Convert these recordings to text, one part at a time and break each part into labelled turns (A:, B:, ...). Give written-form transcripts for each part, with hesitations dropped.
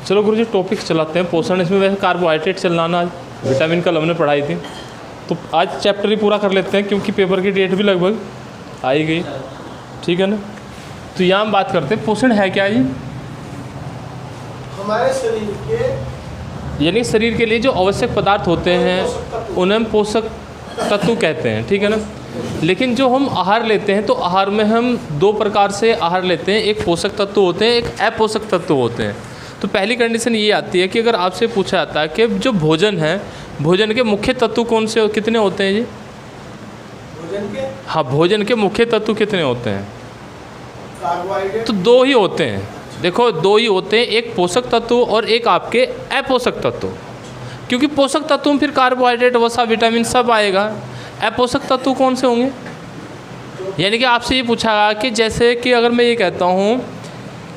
A: चलो गुरुजी टॉपिक चलाते हैं पोषण। इसमें वैसे कार्बोहाइड्रेट चलाना, विटामिन कल हमने पढ़ाई थी, तो आज चैप्टर ही पूरा कर लेते हैं क्योंकि पेपर की डेट भी लगभग आ ही गई, ठीक है ना। तो यहाँ हम बात करते हैं पोषण है क्या जी?
B: हमारे शरीर के,
A: यानी शरीर के लिए जो आवश्यक पदार्थ होते हैं उन्हें हम पोषक तत्व कहते हैं, ठीक है ना। लेकिन जो हम आहार लेते हैं तो आहार में हम दो प्रकार से आहार लेते हैं, एक पोषक तत्व होते हैं, एक अपोषक तत्व होते हैं। तो पहली कंडीशन ये आती है कि अगर आपसे पूछा जाता है कि जो भोजन है, भोजन के मुख्य तत्व कौन से कितने होते हैं जी?
B: भोजन के,
A: हाँ, भोजन के मुख्य तत्व कितने होते हैं?
B: कार्बोहाइड्रेट
A: तो दो ही होते हैं, देखो दो ही होते हैं, एक पोषक तत्व और एक आपके अपोषक तत्व। क्योंकि पोषक तत्व में फिर कार्बोहाइड्रेट, वसा, विटामिन सब आएगा। अपोषक तत्व कौन से होंगे? यानी कि आपसे ये पूछा कि जैसे कि अगर मैं ये कहता हूँ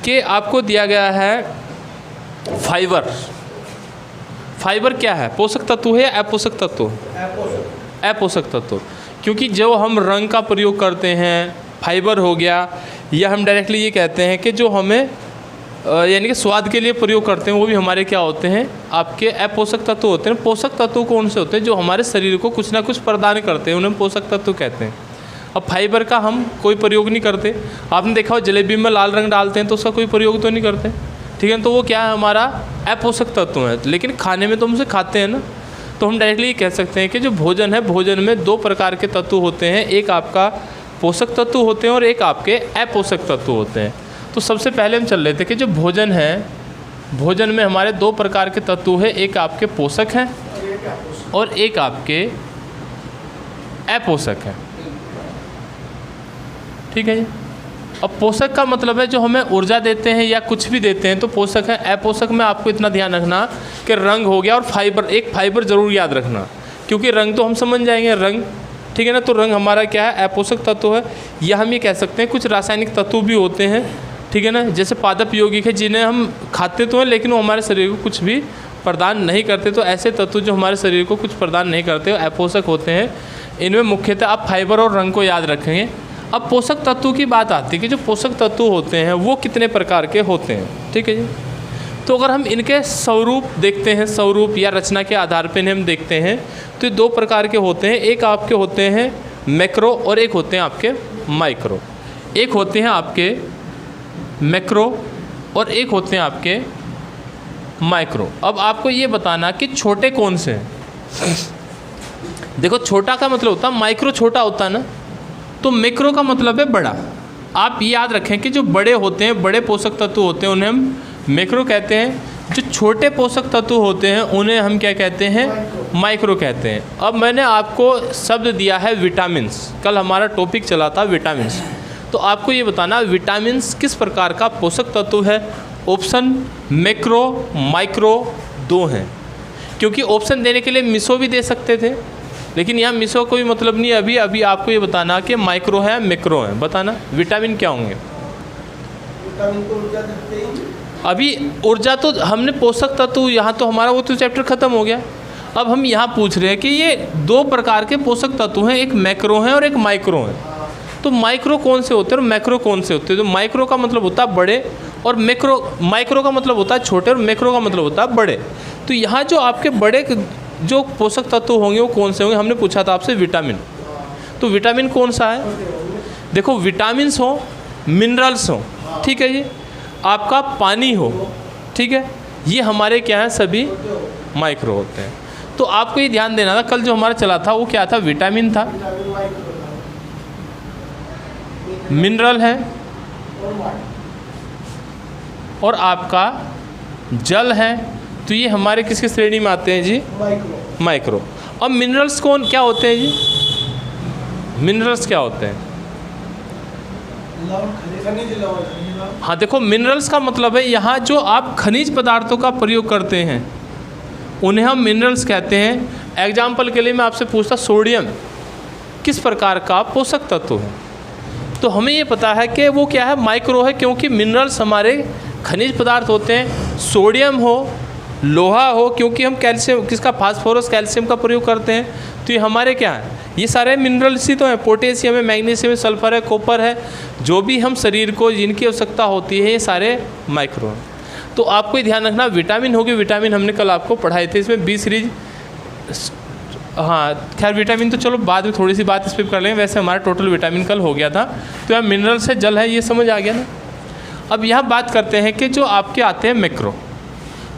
A: कि आपको दिया गया है फाइबर, फाइबर क्या है? पोषक तत्व है या अपोषक तत्व? अपोषक तत्व। क्योंकि जो हम रंग का प्रयोग करते हैं फाइबर हो गया, या हम डायरेक्टली ये कहते हैं कि जो हमें यानी कि स्वाद के लिए प्रयोग करते हैं वो भी हमारे क्या होते हैं? आपके अपोषक तत्व होते हैं। पोषक तत्व कौन से होते हैं? जो हमारे शरीर को कुछ ना कुछ प्रदान करते हैं, उन्हें पोषक तत्व कहते हैं। अब फाइबर का हम कोई प्रयोग नहीं करते। आपने देखा हो जलेबी में लाल रंग डालते हैं तो उसका कोई प्रयोग तो नहीं करते, ठीक है। तो वो क्या है? हमारा अपोषक तत्व है। लेकिन खाने में तो हम उसे खाते हैं ना। तो हम डायरेक्टली ये कह सकते हैं कि जो भोजन है, भोजन में दो प्रकार के तत्व होते हैं, एक आपका पोषक तत्व होते हैं और एक आपके अपोषक तत्व होते हैं। तो सबसे पहले हम चल रहे थे कि जो भोजन है, भोजन में हमारे दो प्रकार के तत्व हैं, एक आपके पोषक हैं और एक आपके अपोषक हैं, ठीक है जी। अब पोषक का मतलब है जो हमें ऊर्जा देते हैं या कुछ भी देते हैं, तो पोषक है। अपोषक में आपको इतना ध्यान रखना कि रंग हो गया और फाइबर, एक फाइबर ज़रूर याद रखना, क्योंकि रंग तो हम समझ जाएंगे रंग, ठीक है ना। तो रंग हमारा क्या है? अपोषक तत्व है। या हम ये कह सकते हैं कुछ रासायनिक तत्व भी होते हैं, ठीक है ना, जैसे पादप यौगिक है, जिन्हें हम खाते तो हैं लेकिन वो हमारे शरीर को कुछ भी प्रदान नहीं करते। तो ऐसे तत्व जो हमारे शरीर को कुछ प्रदान नहीं करते अपोषक होते हैं। इनमें मुख्यतः आप फाइबर और रंग को याद रखेंगे। अब पोषक तत्वों की बात आती है कि जो पोषक तत्व होते हैं वो कितने प्रकार के होते हैं, ठीक है जी। तो अगर हम इनके स्वरूप देखते हैं, स्वरूप या रचना के आधार पर हम देखते हैं, तो ये दो प्रकार के होते हैं। एक आपके होते हैं मैक्रो और एक होते हैं आपके माइक्रो। एक होते हैं आपके मैक्रो और एक होते हैं आपके माइक्रो। अब आपको ये बताना कि छोटे कौन से हैं। देखो छोटा का मतलब होता है, माइक्रो छोटा होता है ना, तो मैक्रो का मतलब है बड़ा। आप याद रखें कि जो बड़े होते हैं, बड़े पोषक तत्व होते हैं, उन्हें हम मैक्रो कहते हैं। जो छोटे पोषक तत्व होते हैं उन्हें हम क्या कहते हैं? माइक्रो कहते हैं। अब मैंने आपको शब्द दिया है विटामिन्स, कल हमारा टॉपिक चला था विटामिन्स। तो आपको ये बताना विटामिन्स किस प्रकार का पोषक तत्व है। ऑप्शन मैक्रो, माइक्रो दो हैं, क्योंकि ऑप्शन देने के लिए मिसो भी दे सकते थे, लेकिन यहाँ मिसो कोई मतलब नहीं। अभी आपको ये बताना कि माइक्रो है मैक्रो है, बताना विटामिन क्या होंगे।
B: विटामिन को ऊर्जा देते हैं।
A: अभी ऊर्जा तो हमने पोषक तत्व, यहाँ तो हमारा वो तो चैप्टर ख़त्म हो गया। अब हम यहाँ पूछ रहे हैं कि ये दो प्रकार के पोषक तत्व हैं, एक मैक्रो है और एक माइक्रो है। तो माइक्रो कौन से होते हैं और मैक्रो कौन से होते हैं? तो माइक्रो का मतलब होता है बड़े और माइक्रो का मतलब होता है छोटे और मैक्रो का मतलब होता है बड़े। तो यहाँ जो आपके बड़े जो पोषक तत्व होंगे वो कौन से होंगे? हमने पूछा था आपसे विटामिन। तो विटामिन कौन सा है? देखो विटामिन्स हो, मिनरल्स हो, ठीक है जी, आपका पानी हो, ठीक है, ये हमारे क्या हैं? सभी माइक्रो होते हैं। तो आपको ये ध्यान देना था, कल जो हमारा चला था वो क्या था? विटामिन था, मिनरल है और आपका जल है। तो ये हमारे किसकी श्रेणी में आते हैं जी? माइक्रो। अब मिनरल्स कौन क्या होते हैं जी? मिनरल्स क्या होते हैं? हाँ देखो, मिनरल्स का मतलब है यहाँ जो आप खनिज पदार्थों का प्रयोग करते हैं उन्हें हम मिनरल्स कहते हैं। एग्जाम्पल के लिए मैं आपसे पूछता, सोडियम किस प्रकार का पोषक तत्व है? तो हमें ये पता है कि वो क्या है? माइक्रो है, क्योंकि मिनरल्स हमारे खनिज पदार्थ होते हैं। सोडियम हो, लोहा हो, क्योंकि हम कैल्शियम, किसका? फास्फोरस कैल्शियम का प्रयोग करते हैं। तो ये हमारे क्या है? ये सारे मिनरल्स ही तो हैं। पोटेशियम है, मैग्नीशियम है, सल्फर है, कॉपर है, जो भी हम शरीर को जिनकी आवश्यकता होती है ये सारे माइक्रो हैं। तो आपको ये ध्यान रखना विटामिन होगी, विटामिन हमने कल आपको पढ़ाए थे, इसमें बी सीरीज, हाँ खैर विटामिन तो चलो बाद में थोड़ी सी बात इस पर कर लेंगे, वैसे हमारा टोटल विटामिन कल हो गया था। तो यहाँ मिनरल से जल है, ये समझ आ गया ना। अब यहाँ बात करते हैं कि जो आपके आते हैं मैक्रो।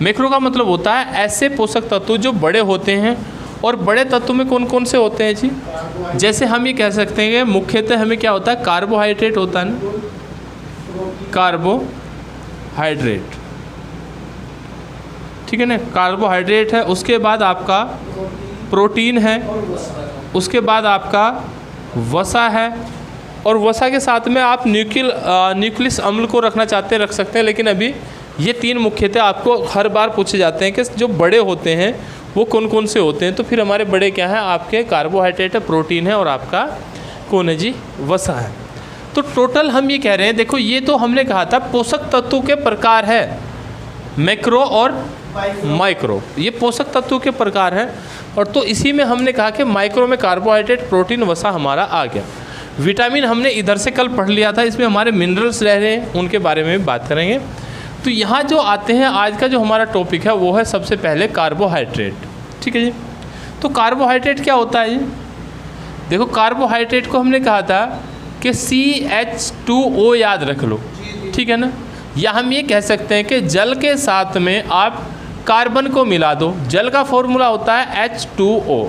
A: मैक्रो का मतलब होता है ऐसे पोषक तत्व जो बड़े होते हैं, और बड़े तत्व में कौन कौन से होते हैं जी? जैसे हम ये कह सकते हैं कि मुख्यतः हमें क्या होता है, कार्बोहाइड्रेट होता है ना, कार्बोहाइड्रेट, ठीक है ना, कार्बोहाइड्रेट है। उसके बाद आपका प्रोटीन है, उसके बाद आपका वसा है, और वसा के साथ में आप न्यूक्लियस अम्ल को रखना चाहते हैं रख सकते हैं, लेकिन अभी ये 3 मुख्यतः आपको हर बार पूछे जाते हैं कि जो बड़े होते हैं वो कौन कौन से होते हैं। तो फिर हमारे बड़े क्या हैं, आपके कार्बोहाइड्रेट है, प्रोटीन है, और आपका कौन है जी, वसा है। तो टोटल हम ये कह रहे हैं, देखो ये तो हमने कहा था पोषक तत्वों के प्रकार है, मैक्रो और माइक्रो, ये पोषक तत्वों के प्रकार हैं। और तो इसी में हमने कहा कि माइक्रो में कार्बोहाइड्रेट, प्रोटीन, वसा हमारा आ गया। विटामिन हमने इधर से कल पढ़ लिया था, इसमें हमारे मिनरल्स रह रहे हैं, उनके बारे में भी बात करेंगे। तो यहाँ जो आते हैं, आज का जो हमारा टॉपिक है वो है सबसे पहले कार्बोहाइड्रेट, ठीक है जी। तो कार्बोहाइड्रेट क्या होता है जी? देखो कार्बोहाइड्रेट को हमने कहा था कि CH2O याद रख लो, ठीक है ना। या हम ये कह सकते हैं कि जल के साथ में आप कार्बन को मिला दो, जल का फॉर्मूला होता है H2O,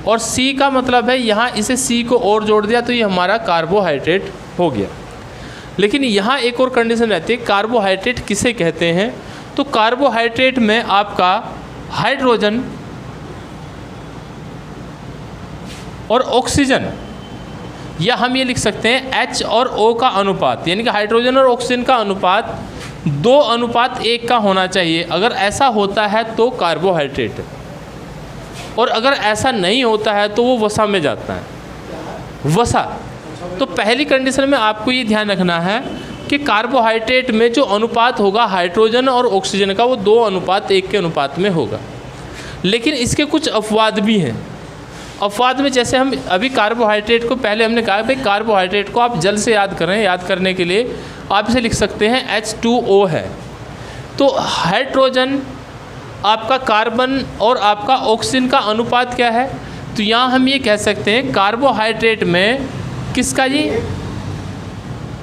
A: और C का मतलब है यहाँ इसे C को और जोड़ दिया तो ये हमारा कार्बोहाइड्रेट हो गया। लेकिन यहाँ एक और कंडीशन रहती है, कार्बोहाइड्रेट किसे कहते हैं? तो कार्बोहाइड्रेट में आपका हाइड्रोजन और ऑक्सीजन, या हम ये लिख सकते हैं H और O का अनुपात, यानी कि हाइड्रोजन और ऑक्सीजन का अनुपात 2:1 का होना चाहिए। अगर ऐसा होता है तो कार्बोहाइड्रेट है, और अगर ऐसा नहीं होता है तो वो वसा में जाता है, वसा। तो पहली कंडीशन में आपको ये ध्यान रखना है कि कार्बोहाइड्रेट में जो अनुपात होगा हाइड्रोजन और ऑक्सीजन का, वो 2:1 के अनुपात में होगा। लेकिन इसके कुछ अपवाद भी हैं। अपवाद में जैसे हम अभी कार्बोहाइड्रेट को, पहले हमने कहा भाई कार्बोहाइड्रेट को आप जल से याद करें, याद करने के लिए आप इसे लिख सकते हैं H2O है। तो हाइड्रोजन, आपका कार्बन और आपका ऑक्सीजन का अनुपात क्या है? तो यहाँ हम ये कह सकते हैं कार्बोहाइड्रेट में किसका जी,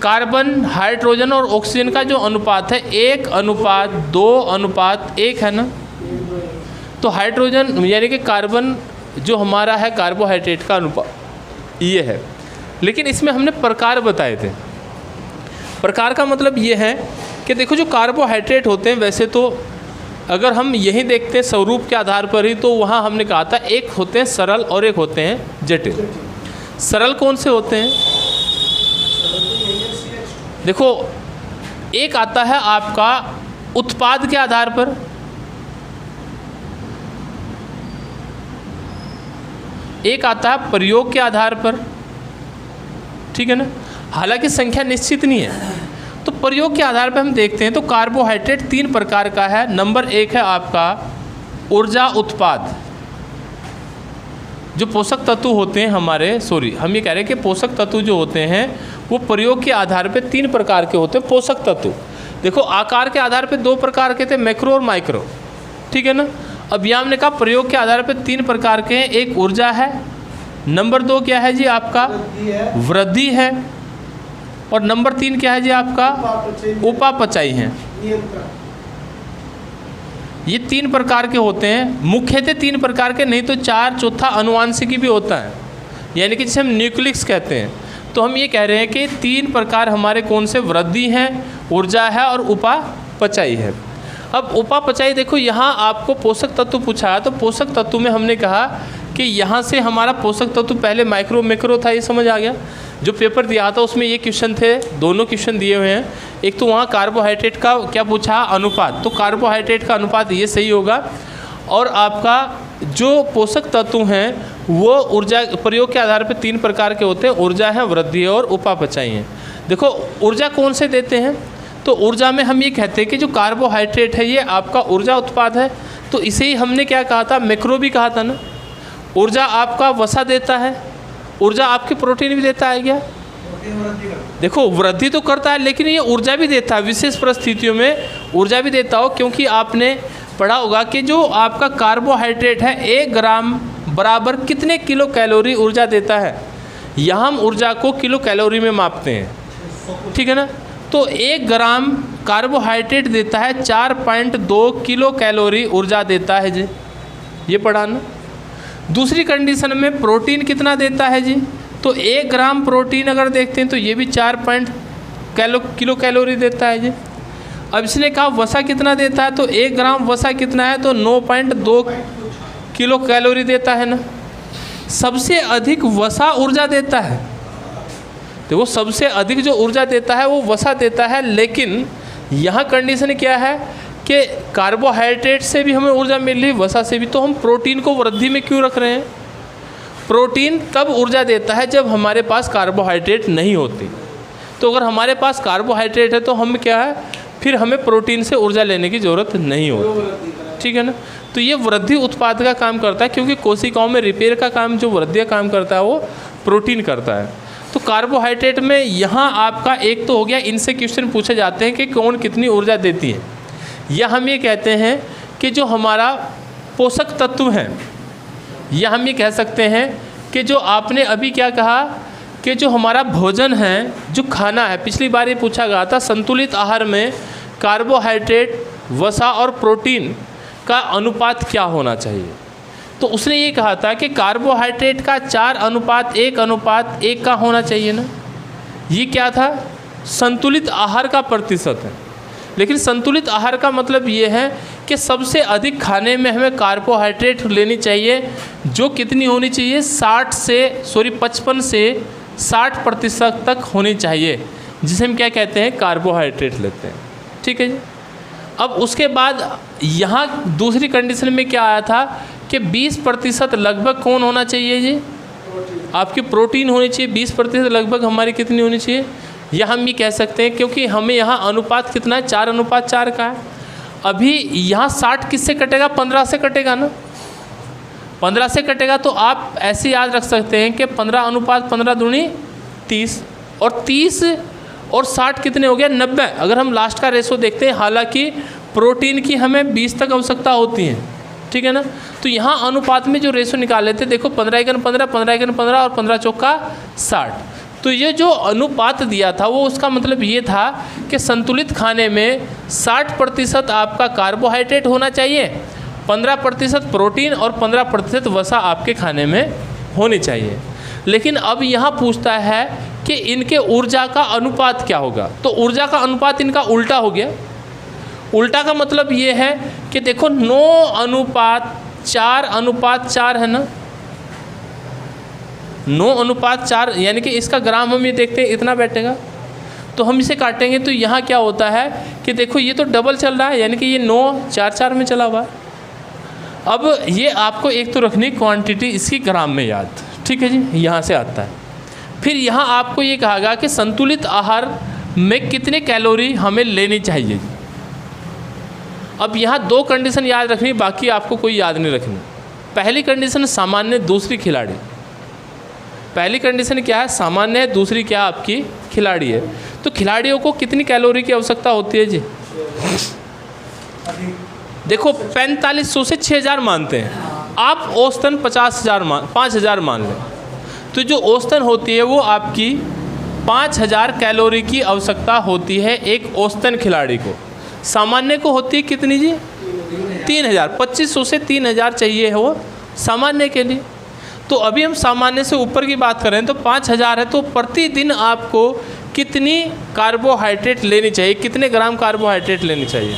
A: कार्बन, हाइड्रोजन और ऑक्सीजन का जो अनुपात है 1:2:1 है ना। तो हाइड्रोजन यानी कि कार्बन जो हमारा है कार्बोहाइड्रेट का अनुपात ये है। लेकिन इसमें हमने प्रकार बताए थे। प्रकार का मतलब ये है कि देखो जो कार्बोहाइड्रेट होते हैं, वैसे तो अगर हम यही देखते हैं स्वरूप के आधार पर ही, तो वहाँ हमने कहा था एक होते हैं सरल और एक होते हैं जटिल। सरल कौन से होते हैं? देखो एक आता है आपका उत्पाद के आधार पर, एक आता है प्रयोग के आधार पर, ठीक है ना। हालांकि संख्या निश्चित नहीं है, तो प्रयोग के आधार पर हम देखते हैं। तो कार्बोहाइड्रेट 3 प्रकार का है। नंबर 1 है आपका ऊर्जा उत्पाद, जो पोषक तत्व होते हैं हमारे, हम ये कह रहे हैं कि पोषक तत्व जो होते हैं वो प्रयोग के आधार पे 3 प्रकार के होते हैं पोषक तत्व। देखो आकार के आधार पे 2 प्रकार के थे, मैक्रो और माइक्रो, ठीक है ना। अब यहाँ हमने कहा प्रयोग के आधार पे 3 प्रकार के हैं। एक ऊर्जा है, नंबर 2 क्या है जी आपका वृद्धि है, और नंबर 3 क्या है जी आपका उपापचय है। ये 3 प्रकार के होते हैं, मुख्यतः 3 प्रकार के, नहीं तो 4 चौथा अनुवांशिकी भी होता है, यानी कि जिसे हम न्यूक्लियस कहते हैं। तो हम ये कह रहे हैं कि 3 प्रकार हमारे कौन से, वृद्धि है, ऊर्जा है और उपापचय है। अब उपापचय देखो, यहाँ आपको पोषक तत्व पूछा है, तो पोषक तत्व में हमने कहा कि यहाँ से हमारा पोषक तत्व पहले माइक्रो मैक्रो था, ये समझ आ गया। जो पेपर दिया था उसमें ये क्वेश्चन थे, दोनों क्वेश्चन दिए हुए हैं। एक तो वहाँ कार्बोहाइड्रेट का क्या पूछा, अनुपात, तो कार्बोहाइड्रेट का अनुपात ये सही होगा। और आपका जो पोषक तत्व हैं वो ऊर्जा, प्रयोग के आधार पर 3 प्रकार के होते हैं, ऊर्जा है, वृद्धि है और उपापचय है। देखो ऊर्जा कौन से देते हैं, तो ऊर्जा में हम ये कहते हैं कि जो कार्बोहाइड्रेट है ये आपका ऊर्जा उत्पाद है, तो इसे ही हमने क्या कहा था, मैक्रो भी कहा था ना। ऊर्जा आपका वसा देता है, ऊर्जा आपकी प्रोटीन भी देता है क्या, देखो वृद्धि तो करता है, लेकिन ये ऊर्जा भी देता है, विशेष परिस्थितियों में ऊर्जा भी देता हो। क्योंकि आपने पढ़ा होगा कि जो आपका कार्बोहाइड्रेट है 1 ग्राम बराबर कितने किलो कैलोरी ऊर्जा देता है। यहाँ हम ऊर्जा को किलो कैलोरी में मापते हैं, ठीक है ना। तो 1 ग्राम कार्बोहाइड्रेट देता है 4.2 किलो कैलोरी ऊर्जा देता है जी, ये पढ़ा ना। दूसरी कंडीशन में प्रोटीन कितना देता है जी, तो 1 ग्राम प्रोटीन अगर देखते हैं तो ये भी 4 किलो कैलोरी देता है जी। अब इसने कहा वसा कितना देता है, तो 1 ग्राम वसा कितना है, तो 9.2 किलो कैलोरी देता है ना। सबसे अधिक वसा ऊर्जा देता है, देखो सबसे अधिक जो ऊर्जा देता है वो वसा देता है। लेकिन यहाँ कंडीशन क्या है कि कार्बोहाइड्रेट से भी हमें ऊर्जा मिल रही, वसा से भी, तो हम प्रोटीन को वृद्धि में क्यों रख रहे हैं। प्रोटीन तब ऊर्जा देता है जब हमारे पास कार्बोहाइड्रेट नहीं होती। तो अगर हमारे पास कार्बोहाइड्रेट है तो हम क्या है, फिर हमें प्रोटीन से ऊर्जा लेने की ज़रूरत नहीं होती, ठीक है ना। तो ये वृद्धि उत्पाद का काम करता है, क्योंकि कोशिकाओं में रिपेयर का काम, जो वृद्धि का काम करता है वो प्रोटीन करता है। तो कार्बोहाइड्रेट में यहाँ आपका एक तो हो गया, इनसे क्वेश्चन पूछे जाते हैं कि कौन कितनी ऊर्जा देती है। या हम ये कहते हैं कि जो हमारा पोषक तत्व हैं, या हम ये कह सकते हैं कि जो आपने अभी क्या कहा कि जो हमारा भोजन है, जो खाना है, पिछली बार ये पूछा गया था संतुलित आहार में कार्बोहाइड्रेट, वसा और प्रोटीन का अनुपात क्या होना चाहिए। तो उसने ये कहा था कि कार्बोहाइड्रेट का 4:1:1 का होना चाहिए ना। ये क्या था, संतुलित आहार का प्रतिशत है। लेकिन संतुलित आहार का मतलब ये है कि सबसे अधिक खाने में हमें कार्बोहाइड्रेट लेनी चाहिए, जो कितनी होनी चाहिए, 55 से 60% तक होनी चाहिए, जिसे हम क्या कहते हैं, कार्बोहाइड्रेट लेते हैं, ठीक है जी। अब उसके बाद यहाँ दूसरी कंडीशन में क्या आया था कि 20% लगभग कौन होना चाहिए जी, आपकी प्रोटीन होनी चाहिए। 20% लगभग हमारी कितनी होनी चाहिए, या हम ये कह सकते हैं, क्योंकि हमें यहाँ अनुपात कितना है, 4:4 का है। अभी यहाँ 60 किससे कटेगा, 15 से कटेगा ना। 15 से कटेगा तो आप ऐसे याद रख सकते हैं कि 15:15 दूनी 30, और 30 और 60 कितने हो गया, 90। अगर हम लास्ट का रेशो देखते हैं, हालांकि प्रोटीन की हमें 20 तक आवश्यकता होती है, ठीक है ना। तो यहाँ अनुपात में जो रेशो निकाल लेते, देखो 15:15, 15:15 और 15×4 60। तो ये जो अनुपात दिया था वो उसका मतलब ये था कि संतुलित खाने में 60% आपका कार्बोहाइड्रेट होना चाहिए, 15% प्रोटीन और 15% वसा आपके खाने में होनी चाहिए। लेकिन अब यहाँ पूछता है कि इनके ऊर्जा का अनुपात क्या होगा। तो ऊर्जा का अनुपात इनका उल्टा हो गया। उल्टा का मतलब ये है कि देखो 9:4 है ना, 9:4, यानी कि इसका ग्राम हम ये देखते हैं इतना बैठेगा, तो हम इसे काटेंगे तो यहाँ क्या होता है कि देखो ये तो डबल चल रहा है, यानी कि ये 9:4 में चला हुआ है। अब ये आपको एक तो रखनी क्वांटिटी इसकी ग्राम में याद, ठीक है जी, यहाँ से आता है। फिर यहाँ आपको ये कहा गया कि संतुलित आहार में कितने कैलोरी हमें लेनी चाहिए। अब यहाँ 2 कंडीशन याद रखनी, बाकी आपको कोई याद नहीं रखनी। पहली कंडीशन सामान्य, दूसरी खिलाड़ी। पहली कंडीशन क्या है, सामान्य है, दूसरी क्या आपकी खिलाड़ी है। तो खिलाड़ियों को कितनी कैलोरी की आवश्यकता होती है जी, देखो 4500 से 6000 मानते हैं आप, औसतन 5000 मान लें। तो जो औसतन होती है वो आपकी 5000 कैलोरी की आवश्यकता होती है एक औसतन खिलाड़ी को। सामान्य को होती है कितनी जी, 3000, 2500 से 3000 चाहिए है वो सामान्य के लिए। तो अभी हम सामान्य से ऊपर की बात करें तो 5000 है, तो प्रतिदिन आपको कितनी कार्बोहाइड्रेट लेनी चाहिए, कितने ग्राम कार्बोहाइड्रेट लेनी चाहिए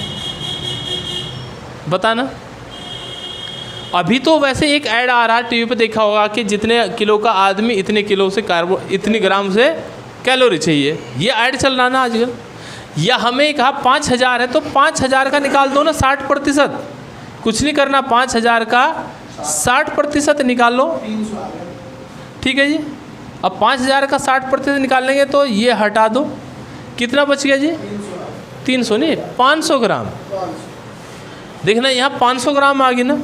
A: बताना। अभी तो वैसे एक ऐड आ रहा है टीवी पे, देखा होगा कि जितने किलो का आदमी इतने किलो से इतनी ग्राम से कैलोरी चाहिए, ये ऐड चल रहा ना आजकल। या हमें कहा 5000 है तो 5000 का निकाल दो ना 60%, कुछ नहीं करना, 5000 का 60% निकाल लो, ठीक है जी। अब 5000 का 60% निकाल लेंगे तो ये हटा दो, कितना बच गया जी, 300 नहीं 500 ग्राम। देखना यहाँ 500 ग्राम आ गई ना,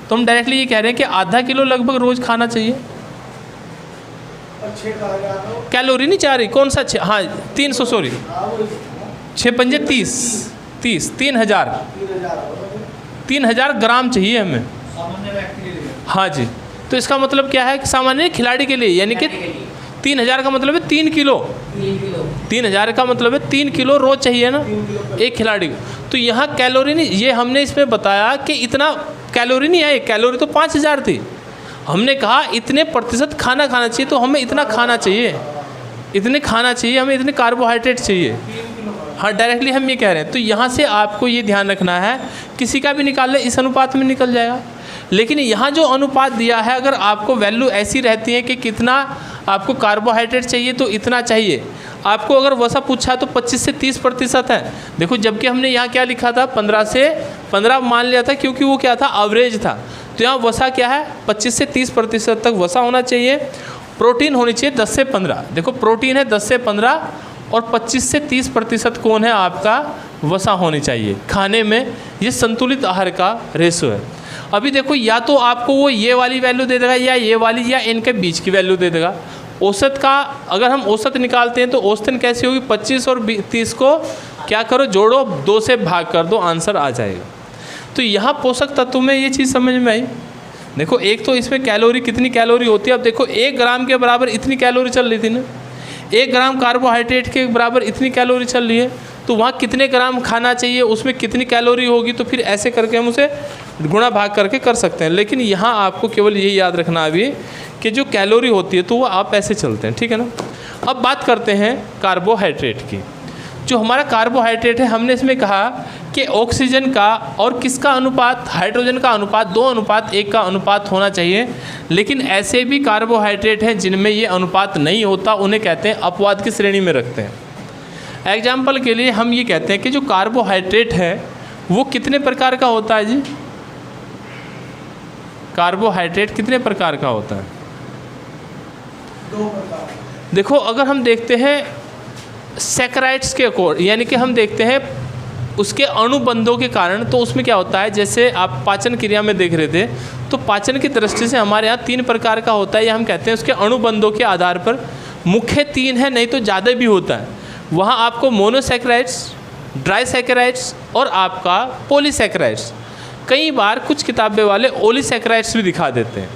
A: तो हम डायरेक्टली ये कह रहे हैं कि आधा किलो लगभग रोज़ खाना चाहिए।
B: और 6 कहा जा रहा हो।
A: कैलोरी नहीं चाह रही, कौन सा 6? हाँ 300, सॉरी,
B: हाँ वो
A: 6 पंजे 30, 3000 3000 ग्राम चाहिए हमें।
B: सामान्य व्यक्ति के लिए।
A: हाँ जी, तो इसका मतलब क्या है कि सामान्य खिलाड़ी के लिए, यानी कि 3000 का मतलब है 3 किलो। 3000 का मतलब है 3 किलो रोज चाहिए ना
B: 3 किलो
A: एक खिलाड़ी को। तो यहाँ कैलोरी नहीं, ये हमने इसमें बताया कि इतना कैलोरी नहीं है, कैलोरी तो 5000 थी। हमने कहा इतने प्रतिशत खाना खाना चाहिए, तो हमें इतना खाना चाहिए, इतने खाना चाहिए, हमें इतने कार्बोहाइड्रेट चाहिए। हाँ, डायरेक्टली हम ये कह रहे हैं। तो यहाँ से आपको ये ध्यान रखना है, किसी का भी निकाल ले इस अनुपात में निकल जाएगा। लेकिन यहाँ जो अनुपात दिया है, अगर आपको वैल्यू ऐसी रहती है कि कितना आपको कार्बोहाइड्रेट चाहिए तो इतना चाहिए, आपको अगर वसा पूछा तो 25 से 30% है। देखो, जबकि हमने यहाँ क्या लिखा था, 15 से 15 मान लिया था, क्योंकि वो क्या था, एवरेज था। तो यहाँ वसा क्या है, 25 से 30% तक वसा होना चाहिए। प्रोटीन होनी चाहिए 10 से 15। देखो, प्रोटीन है 10 से 15 और 25 से 30% कौन है आपका, वसा होनी चाहिए खाने में। ये संतुलित आहार का रेशो है। अभी देखो, या तो आपको वो ये वाली वैल्यू दे देगा, या ये वाली, या इनके बीच की वैल्यू दे देगा। औसत का अगर हम औसत निकालते हैं तो औसतन कैसी होगी, 25 और 30 को क्या करो, जोड़ो, 2 से भाग कर दो, आंसर आ जाएगा। तो यहाँ पोषक तत्व में ये चीज़ समझ में आई। देखो, एक तो इसमें कैलोरी, कितनी कैलोरी होती है। अब देखो, 1 ग्राम के बराबर इतनी कैलोरी चल रही थी ना, 1 ग्राम कार्बोहाइड्रेट के बराबर इतनी कैलोरी चल रही है, तो वहाँ कितने ग्राम खाना चाहिए, उसमें कितनी कैलोरी होगी, तो फिर ऐसे करके हम उसे गुणा भाग करके कर सकते हैं। लेकिन यहाँ आपको केवल यही याद रखना अभी कि जो कैलोरी होती है तो वो आप ऐसे चलते हैं, ठीक है ना। अब बात करते हैं कार्बोहाइड्रेट की। जो हमारा कार्बोहाइड्रेट है, हमने इसमें कहा कि ऑक्सीजन का और किसका अनुपात, हाइड्रोजन का अनुपात 2:1 का अनुपात होना चाहिए। लेकिन ऐसे भी कार्बोहाइड्रेट हैं जिनमें ये अनुपात नहीं होता, उन्हें कहते हैं अपवाद की श्रेणी में रखते हैं। एग्जाम्पल के लिए हम ये कहते हैं कि जो कार्बोहाइड्रेट है वो कितने प्रकार का होता है जी, कार्बोहाइड्रेट कितने प्रकार का होता है।
B: 2 प्रकार।
A: देखो, अगर हम देखते हैं सैकराइड्स के अकॉर्डिंग, यानी कि हम देखते हैं उसके अणुबंधों के कारण, तो उसमें क्या होता है, जैसे आप पाचन क्रिया में देख रहे थे, तो पाचन की दृष्टि से हमारे यहाँ 3 प्रकार का होता है। या हम कहते हैं उसके अणुबंधों के आधार पर, मुख्य 3 है, नहीं तो ज़्यादा भी होता है। वहाँ आपको मोनोसैकराइड्स, ड्राईसैकराइड्स और आपका पॉलीसैकराइड्स, कई बार कुछ किताबें वाले ओलीसैकराइड्स भी दिखा देते हैं।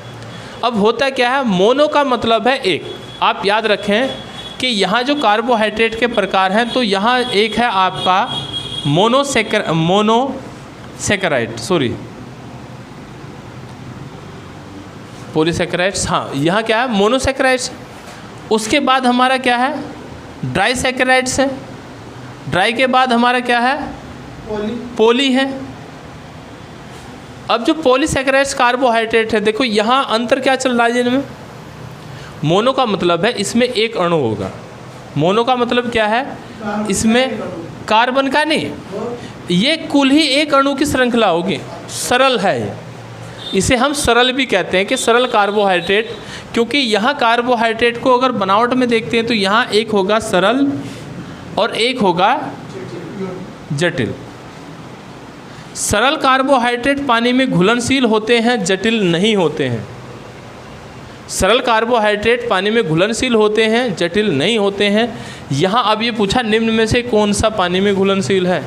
A: अब होता क्या है, मोनो का मतलब है एक। आप याद रखें कि यहाँ जो कार्बोहाइड्रेट के प्रकार हैं, तो यहाँ एक है आपका पॉलीसैकराइड्स, हाँ, यहाँ क्या है, मोनोसैकराइड्स। उसके बाद हमारा क्या है, ड्राईसैकराइड्स है। ड्राई के बाद हमारा क्या है, पॉली है। अब जो पॉलीसैकराइड्स कार्बोहाइड्रेट है, देखो यहाँ अंतर क्या चल रहा है इनमें। मोनो का मतलब है इसमें एक अणु होगा। मोनो का मतलब क्या है, इसमें कार्बन का नहीं, ये कुल ही एक अणु की श्रृंखला होगी। सरल है ये, इसे हम सरल भी कहते हैं कि सरल कार्बोहाइड्रेट, क्योंकि यहाँ कार्बोहाइड्रेट को अगर बनावट में देखते हैं तो यहाँ एक होगा सरल और एक होगा जटिल। सरल कार्बोहाइड्रेट पानी में घुलनशील होते हैं, जटिल नहीं होते हैं। सरल कार्बोहाइड्रेट पानी में घुलनशील होते हैं, जटिल नहीं होते हैं। यहाँ अब ये पूछा, निम्न में से कौन सा पानी में घुलनशील है,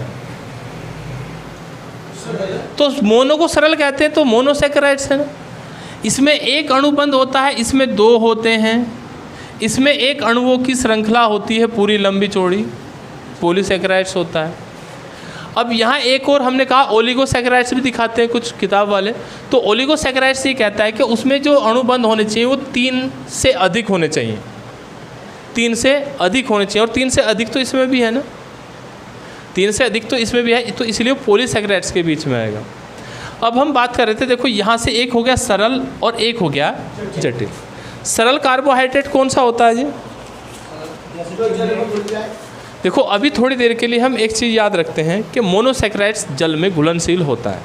A: तो मोनो को सरल कहते हैं, तो मोनोसैकराइड्स है ना। इसमें एक अणुबंध होता है, इसमें 2 होते हैं। इसमें एक अणुओं की श्रृंखला होती है पूरी लंबी चौड़ी, पॉलीसैकराइड्स होता है। अब यहाँ एक और हमने कहा ओलिगोसैकराइड्स भी दिखाते हैं कुछ किताब वाले। तो ओलिगोसैकराइड्स ये कहता है कि उसमें जो अणुबंध होने चाहिए वो 3 से अधिक होने चाहिए, 3 से अधिक होने चाहिए। और 3 से अधिक तो इसमें भी है ना, 3 से अधिक तो इसमें भी है, तो इसलिए पॉलीसैकराइड्स के बीच में आएगा। अब हम बात कर रहे थे, देखो यहाँ से एक हो गया सरल और एक हो गया जटिल। सरल कार्बोहाइड्रेट कौन सा होता है जी, देखो अभी थोड़ी देर के लिए हम एक चीज़ याद रखते हैं कि मोनोसैकराइड्स जल में घुलनशील होता है,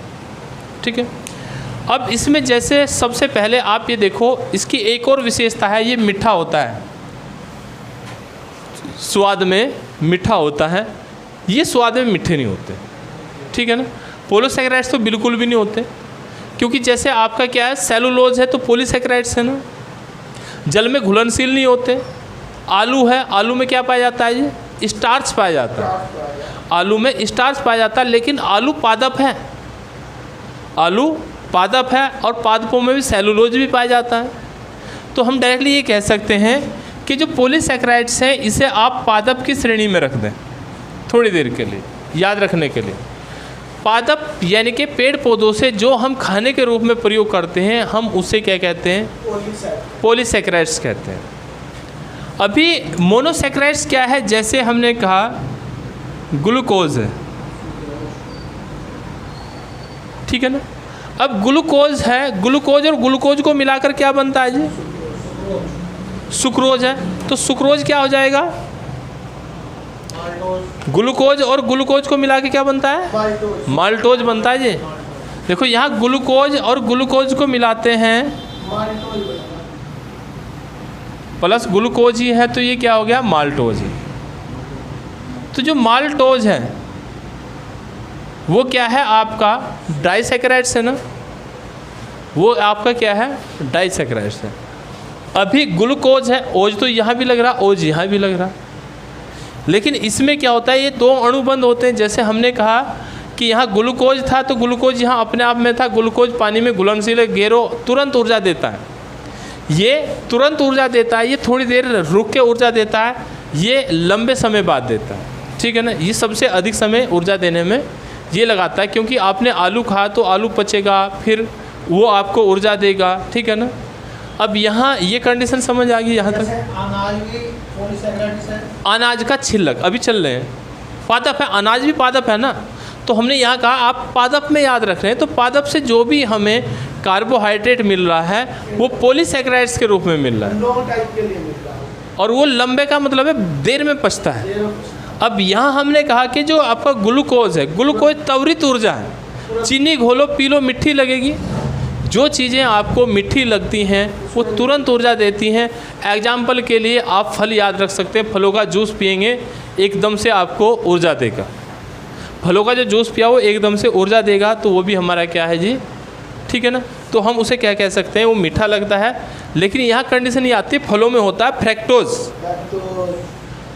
A: ठीक है। अब इसमें जैसे सबसे पहले आप ये देखो, इसकी एक और विशेषता है, ये मीठा होता है, स्वाद में मीठा होता है। ये स्वाद में मीठे नहीं होते, ठीक है ना। पॉलीसैकराइड्स तो बिल्कुल भी नहीं होते, क्योंकि जैसे आपका क्या है, सेलुलोज है तो पॉलीसैकराइड्स है ना। जल में घुलनशील नहीं होते। आलू है, आलू में क्या पाया जाता है जी? स्टार्च पाया जाता है। आलू में स्टार्च पाया जाता है, लेकिन आलू पादप है, आलू पादप है और पादपों में भी सेलुलोज भी पाया जाता है। तो हम डायरेक्टली ये कह सकते हैं कि जो पॉलीसैकेराइड्स हैं इसे आप पादप की श्रेणी में रख दें थोड़ी देर के लिए, याद रखने के लिए। पादप यानी कि पेड़ पौधों से जो हम खाने के रूप में प्रयोग करते हैं, हम उसे क्या कहते हैं? पॉलीसैकेराइड्स कहते हैं। अभी मोनोसैकेराइड्स क्या है? जैसे हमने कहा ग्लूकोज है, ठीक है ना। अब ग्लूकोज है, ग्लूकोज और ग्लूकोज को मिलाकर क्या बनता है जी? सुक्रोज है। तो सुक्रोज क्या हो जाएगा? ग्लूकोज और ग्लूकोज को मिला के क्या बनता है? माल्टोज बनता है जी। देखो यहाँ ग्लूकोज और ग्लूकोज को मिलाते हैं, प्लस ग्लूकोज ही है, तो ये क्या हो गया? माल्टोज। तो जो माल्टोज है वो क्या है आपका? डाइसैकेराइड्स है ना, वो आपका क्या है? डाइसैकेराइड्स है। अभी ग्लूकोज है, ओज तो यहाँ भी लग रहा, ओज यहाँ भी लग रहा, लेकिन इसमें क्या होता है? ये दो अणुबंध होते हैं। जैसे हमने कहा कि यहाँ ग्लूकोज था तो ग्लूकोज यहाँ अपने आप में था, ग्लूकोज पानी में घुलनशील है, गेरो तुरंत ऊर्जा देता है, ये तुरंत ऊर्जा देता है, ये थोड़ी देर रुक के ऊर्जा देता है, ये लंबे समय बाद देता है, ठीक है ना। ये सबसे अधिक समय ऊर्जा देने में ये लगाता है, क्योंकि आपने आलू खाया तो आलू पचेगा, फिर वो आपको ऊर्जा देगा, ठीक है ना। अब यहाँ ये कंडीशन समझ आ गई यहाँ तक।
B: अनाज भी पॉलीसैकेराइड्स है।
A: अनाज का छिलक अभी चल रहे हैं, पादप है, अनाज भी पादप है ना। तो हमने यहाँ कहा आप पादप में याद रख रहे हैं, तो पादप से जो भी हमें कार्बोहाइड्रेट मिल रहा है वो पॉलीसैकेराइड्स के रूप में मिल रहा है,
B: लॉन्ग टाइम के लिए मिल रहा है,
A: और वो लंबे का मतलब है देर में पचता है। अब यहाँ हमने कहा कि जो आपका ग्लूकोज है, ग्लूकोज त्वरित ऊर्जा है, चीनी घोलो पी लो मिट्टी लगेगी। जो चीज़ें आपको मीठी लगती हैं वो तुरंत ऊर्जा देती हैं। एग्जाम्पल के लिए आप फल याद रख सकते हैं, फलों का जूस पिएंगे एकदम से आपको ऊर्जा देगा, फलों का जो जूस पिया वो एकदम से ऊर्जा देगा, तो वो भी हमारा क्या है जी? ठीक है ना। तो हम उसे क्या कह सकते हैं? वो मीठा लगता है, लेकिन यहाँ कंडीशन ये आती है, फलों में होता है फ्रैक्टोज।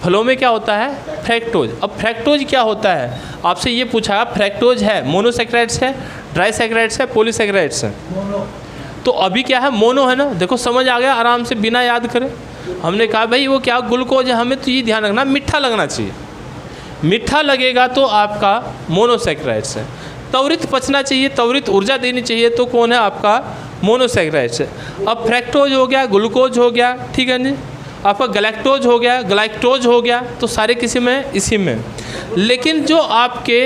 A: फलों में क्या होता है? फ्रैक्टोज। अब फ्रैक्टोज क्या होता है? आपसे ये पूछा, फ्रैक्टोज है, मोनोसैकेराइड्स है, डाइसैकेराइड्स है, पॉलीसैकेराइड्स है। तो अभी क्या है? मोनो है ना। देखो समझ आ गया आराम से, बिना याद करें। हमने कहा भाई वो क्या ग्लूकोज है, हमें तो ये ध्यान रखना मीठा लगना चाहिए, मीठा लगेगा तो आपका मोनोसैकेराइड्स है। त्वरित पचना चाहिए, त्वरित ऊर्जा देनी चाहिए, तो कौन है? आपका मोनोसैकेराइड्स है। अब फ्रैक्टोज हो गया, ग्लूकोज हो गया, ठीक है जी। आपका गलैक्टोज हो गया, ग्लाइक्टोज हो गया, तो सारे किसी में? इसी में। लेकिन जो आपके,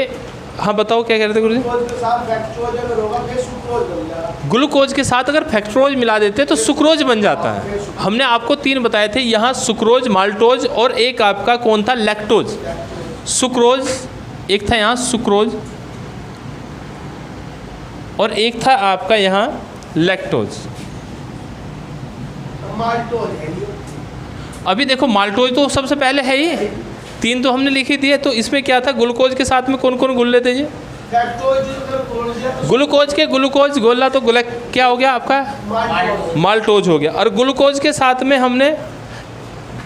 A: हाँ बताओ क्या कह रहे थे गुरु जी? ग्लूकोज के साथ अगर फ्रैक्टोज मिला देते तो सुक्रोज बन जाता है। हमने आपको 3 बताए थे, यहाँ सुक्रोज, माल्टोज और एक आपका कौन था? लैक्टोज। सुक्रोज एक था यहाँ, सुक्रोज, और एक था आपका यहाँ लैक्टोज। अभी देखो माल्टोज तो सबसे पहले है ही, 3 तो हमने लिखी दिए। तो इसमें क्या था? ग्लूकोज के साथ में कौन कौन घुल लेते जी? ग्लूकोज के ग्लूकोज घोला तो क्या हो गया आपका? माल्टोज हो गया। और ग्लूकोज के साथ में हमने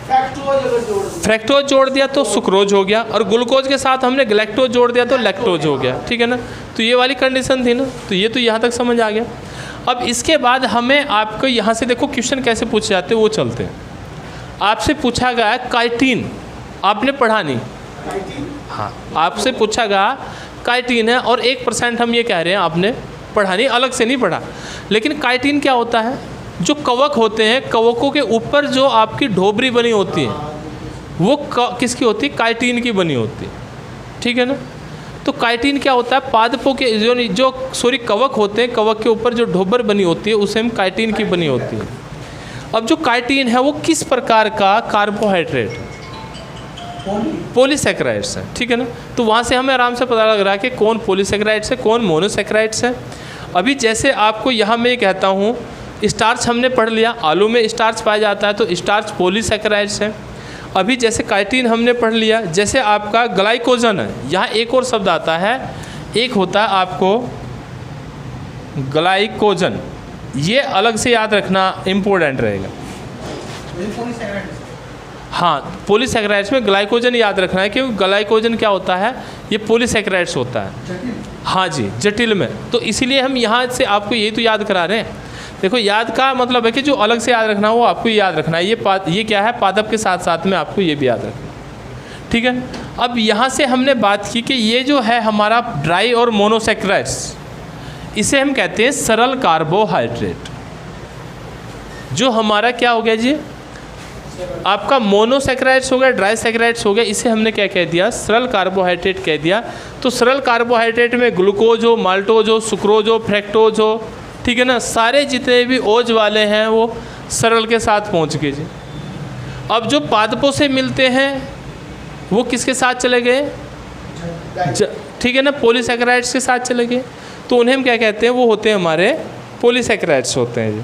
A: फ्रैक्टोज जोड़ दिया तो सुक्रोज हो गया, और ग्लूकोज के साथ हमने गलैक्टोज जोड़ दिया तो लैक्टोज हो गया, ठीक है ना। तो ये वाली कंडीशन थी ना, तो ये तो यहाँ तक समझ आ गया। अब इसके बाद हमें आपको यहाँ से देखो क्वेश्चन कैसे पूछे जाते हैं वो चलते हैं। आपसे पूछा गया है काइटिन, आपने पढ़ा नहीं, हाँ आपसे पूछा गया काइटिन है, और 1% हम ये कह रहे हैं आपने पढ़ा नहीं, अलग से नहीं पढ़ा। लेकिन काइटिन क्या होता है? जो कवक होते हैं, कवकों के ऊपर जो आपकी ढोबरी बनी होती है वो किसकी होती है? काइटिन की बनी होती है, ठीक है ना। तो काइटिन क्या होता है? पादपों के जो कवक होते हैं, कवक के ऊपर जो ढोबर बनी होती है उसे हम काइटिन की बनी होती है। अब जो काइटिन है वो किस प्रकार का कार्बोहाइड्रेट? पॉलीसैकेराइड्स है, ठीक है ना। तो वहाँ से हमें आराम से पता लग रहा है कि कौन पॉलीसैकेराइड्स है, कौन मोनोसैकेराइड्स है। अभी जैसे आपको यहाँ मैं कहता हूँ स्टार्च हमने पढ़ लिया, आलू में स्टार्च पाया जाता है तो स्टार्च पॉलीसैकेराइड्स है। अभी जैसे काइटिन हमने पढ़ लिया, जैसे आपका ग्लाइकोजन है, यहाँ एक और शब्द आता है, एक होता है आपको ग्लाइकोजन, ये अलग से याद रखना इम्पोर्टेंट रहेगा।
B: वही पॉलीसैकेराइड्स है।
A: हाँ, पॉलीसैकेराइड्स में ग्लाइकोजन याद रखना है, क्योंकि ग्लाइकोजन क्या होता है, ये पॉलीसैकेराइड्स होता है।
B: जटिल।
A: हाँ जी, जटिल में। तो इसीलिए हम यहाँ से आपको यही तो याद करा रहे हैं। देखो, याद का मतलब है कि जो अलग से याद रखना हो वो आपको याद रखना है। ये क्या है, पादप के साथ साथ में आपको ये भी याद रखना है। ठीक है। अब यहाँ से हमने बात की कि ये जो है हमारा ड्राई और मोनोसैकेराइड्स, इसे हम कहते हैं सरल कार्बोहाइड्रेट। जो हमारा क्या हो गया जी, आपका मोनोसैकेराइड्स हो गया, ड्राई सैकेराइड्स हो गया, इसे हमने क्या कह दिया, सरल कार्बोहाइड्रेट कह दिया। तो सरल कार्बोहाइड्रेट में ग्लूकोज हो, माल्टोज हो, सुक्रोज हो, फ्रैक्टोज हो, ठीक है ना, सारे जितने भी ओज वाले हैं वो सरल के साथ पहुंच गए जी। अब जो पादपों से मिलते हैं वो किसके साथ चले गए, ठीक है ना, पॉलीसैकेराइड्स के साथ चले गए। तो उन्हें हम क्या कहते हैं, वो होते हैं हमारे पॉलीसैकेराइड्स होते हैं जी।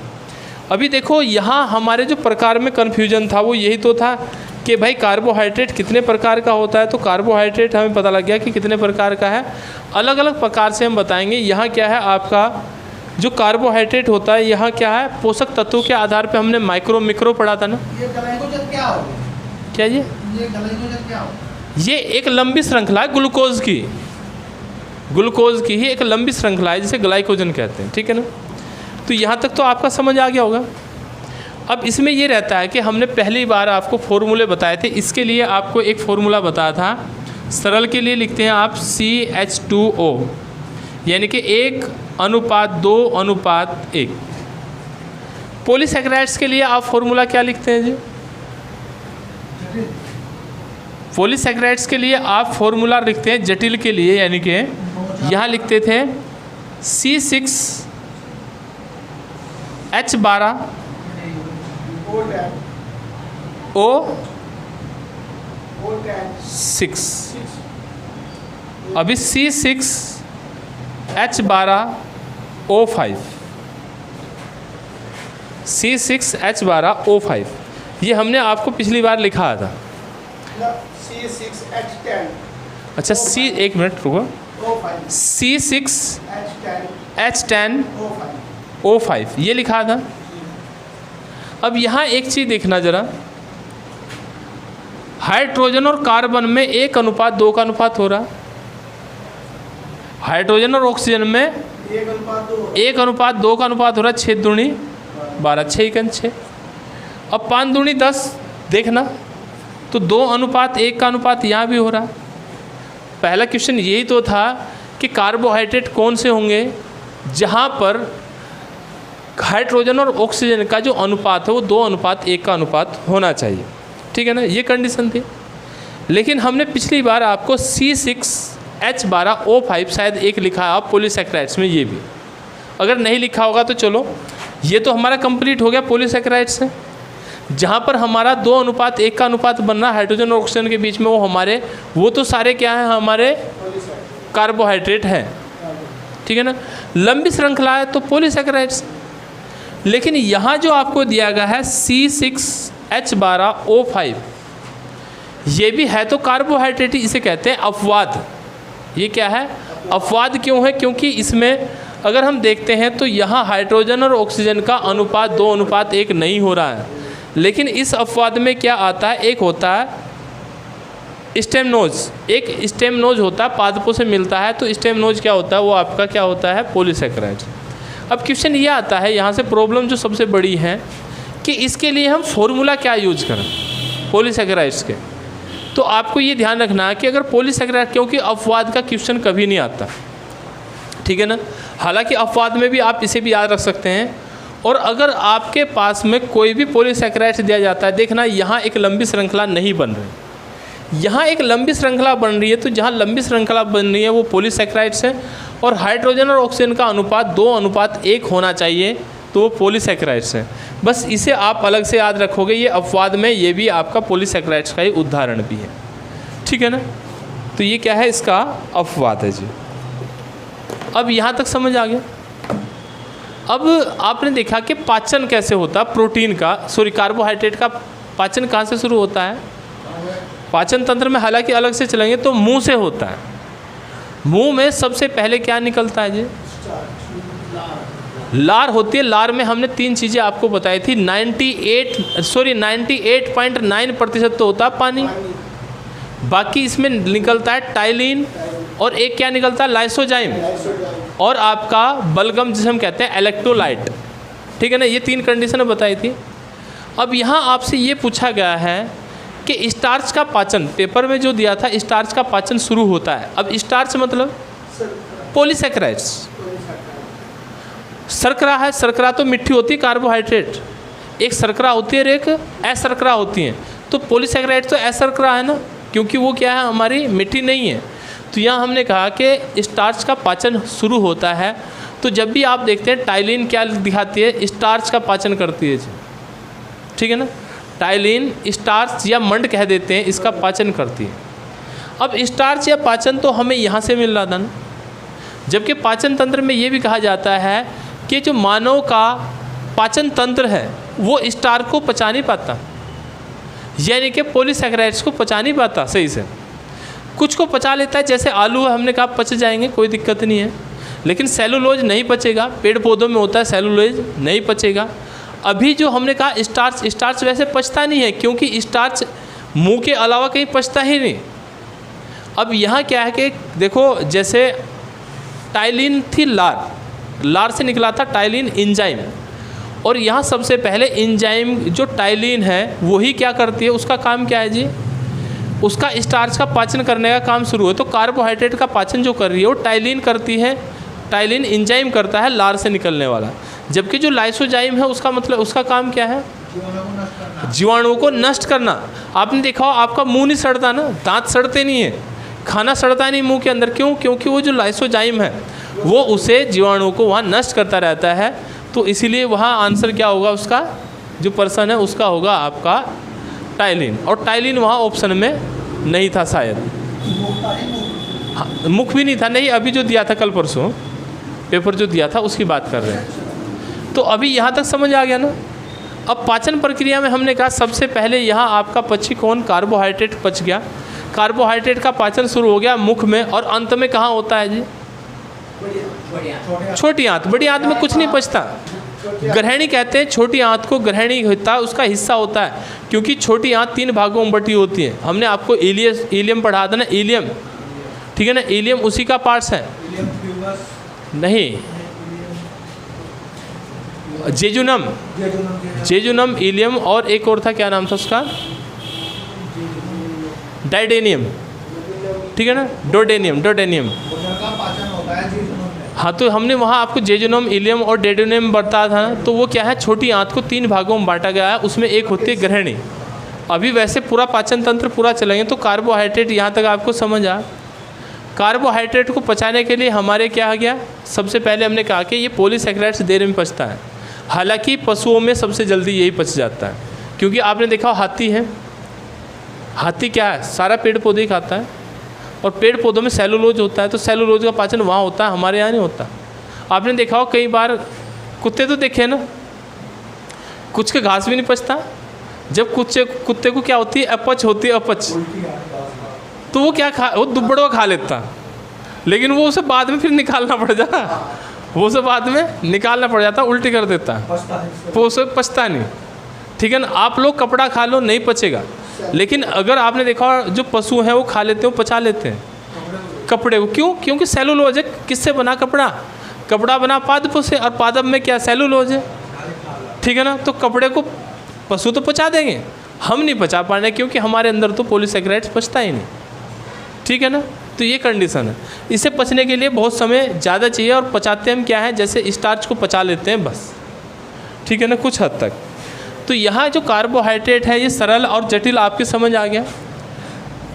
A: अभी देखो, यहाँ हमारे जो प्रकार में कन्फ्यूजन था वो यही तो था कि भाई कार्बोहाइड्रेट कितने प्रकार का होता है। तो कार्बोहाइड्रेट हमें पता लग गया कि कितने प्रकार का है, अलग अलग प्रकार से हम बताएंगे। यहाँ क्या है, आपका जो कार्बोहाइड्रेट होता है, यहाँ क्या है, पोषक तत्वों के आधार पे हमने माइक्रो मिक्रो पढ़ा था ना।
B: ये ग्लाइकोजन क्या होगा?
A: क्या ये
B: ग्लाइकोजन क्या होगा?
A: ये एक लंबी श्रृंखला है ग्लूकोज की ही एक लंबी श्रृंखला है जिसे ग्लाइकोजन कहते हैं। ठीक है ना। तो यहाँ तक तो आपका समझ आ गया होगा। अब इसमें ये रहता है कि हमने पहली बार आपको फॉर्मूले बताए थे। इसके लिए आपको एक फॉर्मूला बताया था, सरल के लिए लिखते हैं आप CH2O, यानी कि 1:2:1। पॉलीसैकेराइड्स के लिए आप फॉर्मूला क्या लिखते हैं जी, पॉलीसैकेराइड्स के लिए आप फॉर्मूला लिखते हैं जटिल के लिए, यानी कि यहाँ लिखते थे C6H12O, अभी C6H12O5, C6H12O5 ये हमने आपको पिछली बार लिखा था।
B: C6H10।
A: अच्छा, एक मिनट रुको, C6H10O5 ये लिखा था। अब यहाँ एक चीज़ देखना ज़रा, हाइड्रोजन और कार्बन में 1:2 का अनुपात हो रहा, हाइड्रोजन और ऑक्सीजन में 1:2 का अनुपात हो रहा, 6 दूनी 12, 6 × 6। अब 5 दूनी 10 देखना, तो 2:1 का अनुपात यहाँ भी हो रहा। पहला क्वेश्चन यही तो था कि कार्बोहाइड्रेट कौन से होंगे जहाँ पर हाइड्रोजन और ऑक्सीजन का जो अनुपात है वो 2:1 का अनुपात होना चाहिए। ठीक है ना, ये कंडीशन थी। लेकिन हमने पिछली बार आपको C6H12O5 शायद एक लिखा है आप पॉलीसैकेराइड्स में, ये भी अगर नहीं लिखा होगा तो चलो, ये तो हमारा कंप्लीट हो गया पॉलीसैकेराइड्स से। जहाँ पर हमारा 2:1 का अनुपात बन रहा है हाइड्रोजन और ऑक्सीजन के बीच में, वो तो सारे क्या हैं, हमारे कार्बोहाइड्रेट हैं। ठीक है ना, लंबी श्रृंखला है तो पॉलीसैकेराइड्स। लेकिन यहाँ जो आपको दिया गया है C6H12O5, ये भी है तो कार्बोहाइड्रेट ही, इसे कहते हैं अपवाद। ये क्या है, अपवाद क्यों है, क्योंकि इसमें अगर हम देखते हैं तो यहाँ हाइड्रोजन और ऑक्सीजन का अनुपात 2:1 नहीं हो रहा है। लेकिन इस अपवाद में क्या आता है, एक होता है स्टेमनोज, एक स्टेमनोज होता है, पादपों से मिलता है। तो स्टेमनोज क्या होता है, वो आपका क्या होता है, पॉलीसैकेराइड्स। अब क्वेश्चन ये आता है, यहाँ से प्रॉब्लम जो सबसे बड़ी है कि इसके लिए हम फॉर्मूला क्या यूज करें पॉलीसैकेराइड्स के। तो आपको ये ध्यान रखना है कि अगर पॉलीसैकेराइड, क्योंकि अपवाद का क्वेश्चन कभी नहीं आता, ठीक है ना। हालांकि अपवाद में भी आप इसे भी याद रख सकते हैं। और अगर आपके पास में कोई भी पॉलीसैकेराइड दिया जाता है, देखना यहाँ एक लंबी श्रृंखला नहीं बन रही, यहाँ एक लंबी श्रृंखला बन रही है। तो जहाँ लंबी श्रृंखला बन रही है वो पॉलीसैकेराइड्स है, और हाइड्रोजन और ऑक्सीजन का अनुपात 2:1 होना चाहिए, तो वो पॉलीसैकेराइड्स है। बस इसे आप अलग से याद रखोगे, ये अपवाद में ये भी आपका पॉलीसैकेराइड्स का ही उदाहरण भी है। ठीक है ना, तो ये क्या है, इसका अपवाद है जी। अब यहाँ तक समझ आ गया। अब आपने देखा कि पाचन कैसे होता है प्रोटीन का, कार्बोहाइड्रेट का पाचन कहाँ से शुरू होता है, पाचन तंत्र में हालांकि अलग से चलेंगे तो मुंह से होता है। मुंह में सबसे पहले क्या निकलता है जी, लार होती है, लार में हमने 3 चीज़ें आपको बताई थी। 98.9% तो होता है पानी, बाकी इसमें निकलता है टाइलिन और एक क्या निकलता है, लाइसोजाइम, और आपका बलगम जिसे हम कहते हैं इलेक्ट्रोलाइट। ठीक है ना, ये 3 कंडीशन बताई थी। अब यहाँ आपसे ये पूछा गया है कि स्टार्च का पाचन, पेपर में जो दिया था स्टार्च का पाचन शुरू होता है। अब स्टार्च मतलब पॉलीसैकेराइड्स, शर्करा है, शर्करा तो मिट्टी होती है, कार्बोहाइड्रेट, एक शर्करा होती है और एक अशर्करा होती है। तो पॉलीसैकेराइड तो अशर्करा है ना, क्योंकि वो क्या है, हमारी मिट्टी नहीं है। तो यहाँ हमने कहा कि स्टार्च का पाचन शुरू होता है। तो जब भी आप देखते हैं टाइलिन क्या दिखाती है, स्टार्च का पाचन करती है। ठीक है ना, टाइलिन स्टार्च या मंड कह देते हैं, इसका पाचन करती है। अब स्टार्च या पाचन तो हमें यहाँ से मिल रहा था ना, जबकि पाचन तंत्र में ये भी कहा जाता है कि जो मानव का पाचन तंत्र है वो स्टार्च को पचा नहीं पाता, यानी कि पॉलीसैकेराइड्स को पचा नहीं पाता सही से। कुछ को पचा लेता है, जैसे आलू है, हमने कहा पच जाएंगे, कोई दिक्कत नहीं है, लेकिन सेलुलोज नहीं पचेगा। पेड़ पौधों में होता है सेलुलोज, नहीं पचेगा। अभी जो हमने कहा स्टार्च, स्टार्च वैसे पचता नहीं है, क्योंकि स्टार्च मुंह के अलावा कहीं पचता ही नहीं। अब यहाँ क्या है कि देखो, जैसे टाइलिन थी लार, लार से निकला था टाइलिन एंजाइम, और यहाँ सबसे पहले एंजाइम जो टाइलिन है वही क्या करती है, उसका काम क्या है जी, उसका स्टार्च का पाचन करने का काम शुरू है। तो कार्बोहाइड्रेट का पाचन जो कर रही है वो टाइलिन करती है, टाइलिन एंजाइम करता है लार से निकलने वाला। जबकि जो लाइसोजाइम है उसका मतलब, उसका काम क्या है, जीवाणुओं को नष्ट करना। आपने देखा हो आपका मुंह नहीं सड़ता ना, दांत सड़ते नहीं है, खाना सड़ता नहीं मुंह के अंदर, क्यों, क्योंकि वो जो लाइसोजाइम है वो उसे जीवाणुओं को वहाँ नष्ट करता रहता है। तो इसीलिए वहाँ आंसर क्या होगा, उसका जो पर्सन है उसका होगा आपका टाइलिन, और टाइलिन वहाँ ऑप्शन में नहीं था शायद। हाँ, मुख भी नहीं था, नहीं, अभी जो दिया था कल परसों पेपर जो दिया था उसकी बात कर रहे हैं। तो अभी यहाँ तक समझ आ गया ना। अब पाचन प्रक्रिया में हमने कहा सबसे पहले यहाँ आपका पची कौन, कार्बोहाइड्रेट पच गया, कार्बोहाइड्रेट का पाचन शुरू हो गया मुख में, और अंत में कहाँ होता है जी, छोटी आंत। बड़ी आंत में कुछ नहीं पचता, ग्रहणी कहते हैं छोटी आंत को, ग्रहणी होता है उसका हिस्सा होता है, क्योंकि छोटी आंत 3 भागों में बटी होती है। हमने आपको इलियम पढ़ा था ना, इलियम, ठीक है ना, इलियम उसी का पार्ट्स है, नहीं, जेजुनम, जेजुनम, इलियम, और एक और था, क्या नाम था उसका, डाइडेनियम, ठीक है ना, डोडेनियम, डोडेनियम। हाँ, तो हमने वहाँ आपको जेजुनम, इलियम और डेडोनियम बताया था ना। तो वो क्या है, छोटी आंत को 3 भागों में बांटा गया है, उसमें एक होती है ग्रहणी। अभी वैसे पूरा पाचन तंत्र पूरा चलेंगे तो कार्बोहाइड्रेट यहाँ तक आपको समझ आ। कार्बोहाइड्रेट को पचाने के लिए हमारे क्या आ गया, सबसे पहले हमने कहा कि ये पॉलीसैकेराइड्स देर में पचता है। हालांकि पशुओं में सबसे जल्दी यही पच जाता है, क्योंकि आपने देखा हाथी है, हाथी क्या है, सारा पेड़ पौधे ही खाता है, और पेड़ पौधों में सेलुलोज होता है, तो सेलुलोज का पाचन वहाँ होता है, हमारे यहाँ नहीं होता। आपने देखा हो कई बार, कुत्ते तो देखे ना, कुछ के घास भी नहीं पचता। जब कुत्ते को क्या होती है, अपच होती है, अपच, तो वो क्या वो दुब्बड़वा खा लेता, लेकिन वो उसे बाद में फिर निकालना पड़ जाता, वो उसे बाद में निकालना पड़ जाता, उल्टी कर देता, वो उसे पचता नहीं। ठीक है ना, आप लोग कपड़ा खा लो नहीं पचेगा, लेकिन अगर आपने देखा जो पशु हैं वो खा लेते हैं, वो पचा लेते हैं कपड़े को। क्यों, क्योंकि सेलुलोज है। किससे बना कपड़ा, कपड़ा बना पादप से, और पादप में क्या, सेलुलोज है, ठीक है ना। तो कपड़े को पशु तो पचा देंगे, हम नहीं पचा पाने, क्योंकि हमारे अंदर तो पॉलीसैकेराइड्स पचता ही नहीं, ठीक है ना। तो ये कंडीशन है। इसे पचने के लिए बहुत समय ज़्यादा चाहिए, और पचाते हम क्या है, जैसे स्टार्च को पचा लेते हैं बस, ठीक है ना, कुछ हद तक। तो यहाँ जो कार्बोहाइड्रेट है ये सरल और जटिल आपके समझ आ गया,